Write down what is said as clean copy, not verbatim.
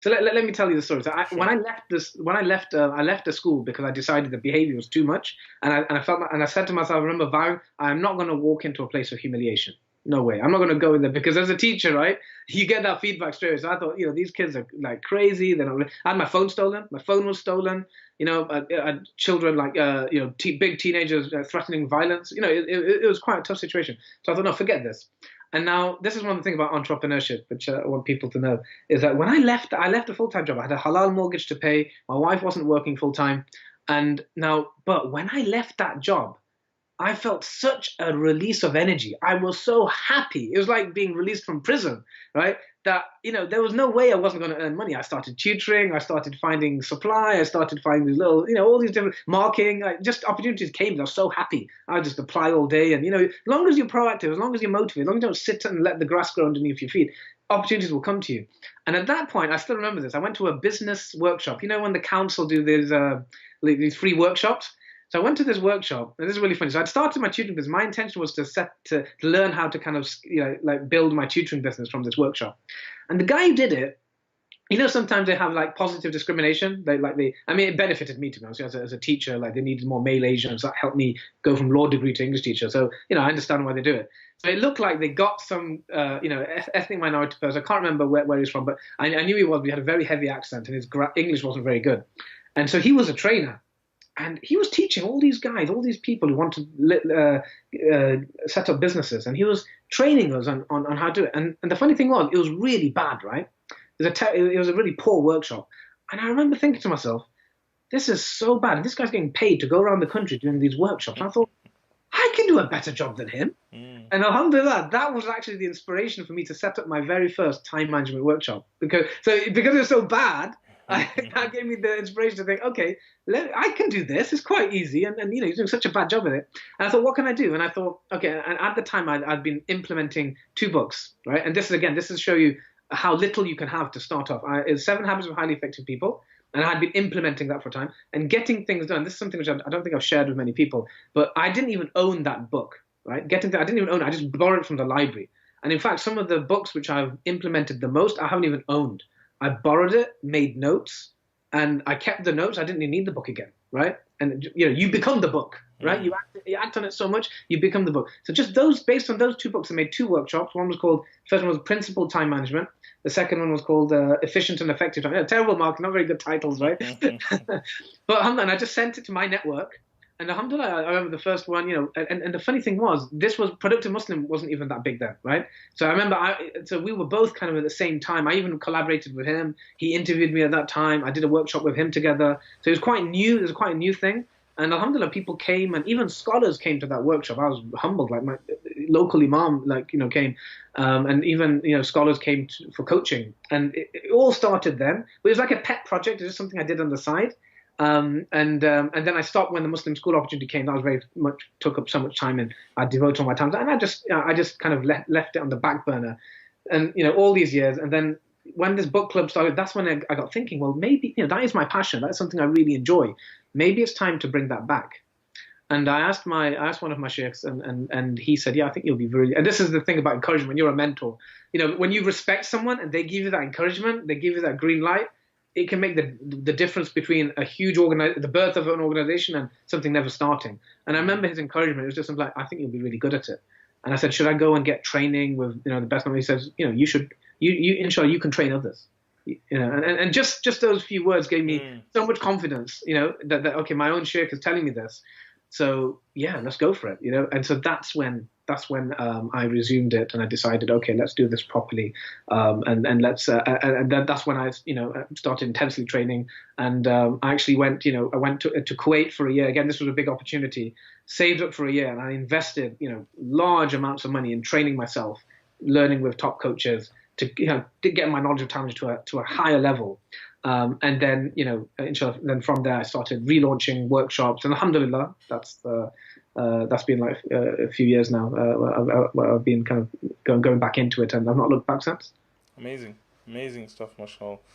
So let me tell you the story. So Sure. I left the school because I decided the behavior was too much, and I felt and I said to myself, I remember vowing, I'm not going to walk into a place of humiliation. No way. I'm not going to go in there because as a teacher, right, you get that feedback straight away. So I thought, these kids are like crazy. I had my phone stolen. My phone was stolen. Children like big teenagers threatening violence. It was quite a tough situation. So I thought, no, forget this. And now this is one of the things about entrepreneurship, which I want people to know is that when I left a full-time job. I had a halal mortgage to pay. My wife wasn't working full-time. But when I left that job, I felt such a release of energy. I was so happy. It was like being released from prison, right? That, there was no way I wasn't going to earn money. I started tutoring. I started finding supply. I started finding these little, all these different marking. Just opportunities came. I was so happy. I would just apply all day. And, as long as you're proactive, as long as you're motivated, as long as you don't sit and let the grass grow underneath your feet, opportunities will come to you. And at that point, I still remember this. I went to a business workshop. When the council do these free workshops. So I went to this workshop, and this is really funny. So I'd started my tutoring business. My intention was to learn how to kind of like build my tutoring business from this workshop. And the guy who did it, sometimes they have like positive discrimination. I mean, it benefited me to be honest. As a teacher, like they needed more male Asians. That helped me go from law degree to English teacher. So I understand why they do it. So it looked like they got some ethnic minority person. I can't remember where he's from, but I knew he was. We had a very heavy accent, and his English wasn't very good. And so he was a trainer. And he was teaching all these guys, all these people who want to set up businesses, and he was training us on how to do it. And the funny thing was, it was really bad, right? It was a really poor workshop. And I remember thinking to myself, this is so bad. And this guy's getting paid to go around the country doing these workshops. And I thought, I can do a better job than him. Mm. And alhamdulillah, that was actually the inspiration for me to set up my very first time management workshop. Because it was so bad, that gave me the inspiration to think, okay, I can do this. It's quite easy. And he's doing such a bad job at it. And I thought, what can I do? And I thought, okay. And at the time, I'd been implementing 2 books, right? And this is to show you how little you can have to start off. It's 7 Habits of Highly Effective People. And I had been implementing that for a time and getting things done. This is something which I don't think I've shared with many people, but I didn't even own that book, right? I didn't even own it. I just borrowed it from the library. And in fact, some of the books which I've implemented the most, I haven't even owned. I borrowed it, made notes, and I kept the notes. I didn't even need the book again, right? And you become the book, right? Mm. You act on it so much, you become the book. So just based on those 2 books, I made 2 workshops. First one was Principled Time Management. The second one was called Efficient and Effective Time. Terrible mark, not very good titles, right? But alhamdulillah, I just sent it to my network. And alhamdulillah, I remember the first one, and the funny thing was, this was Productive Muslim wasn't even that big then, right? So I remember, so we were both kind of at the same time. I even collaborated with him. He interviewed me at that time. I did a workshop with him together. So it was quite new. It was quite a new thing. And alhamdulillah, people came, and even scholars came to that workshop. I was humbled, like my local imam, came, and even scholars came for coaching, and it all started then. But it was like a pet project. It was something I did on the side, and then I stopped when the Muslim school opportunity came. That was very much took up so much time, and I devoted all my time, and I just kind of left it on the back burner, and all these years, and then when this book club started, that's when I got thinking, well, maybe, that is my passion. That's something I really enjoy. Maybe it's time to bring that back. And I asked one of my sheikhs, and he said, yeah, I think you'll be really, and this is the thing about encouragement. You're a mentor. When you respect someone and they give you that encouragement, they give you that green light, it can make the difference between the birth of an organization and something never starting. And I remember his encouragement. It was just something like, I think you'll be really good at it. And I said, should I go and get training with, the best one? He says, you should, inshallah, you can train others. And just those few words gave me so much confidence, that okay, my own sheikh is telling me this. So yeah, let's go for it, And so that's when I resumed it, and I decided, okay, let's do this properly, and then that's when I started intensely training, and I actually went to Kuwait for a year. Again, this was a big opportunity. Saved up for a year, and I invested large amounts of money in training myself, learning with top coaches to get my knowledge of Tamil to a higher level. And then, inshallah, then from there I started relaunching workshops, and alhamdulillah, that's been like a few years now. Where I've been kind of going back into it, and I've not looked back since. Amazing, amazing stuff, mashallah.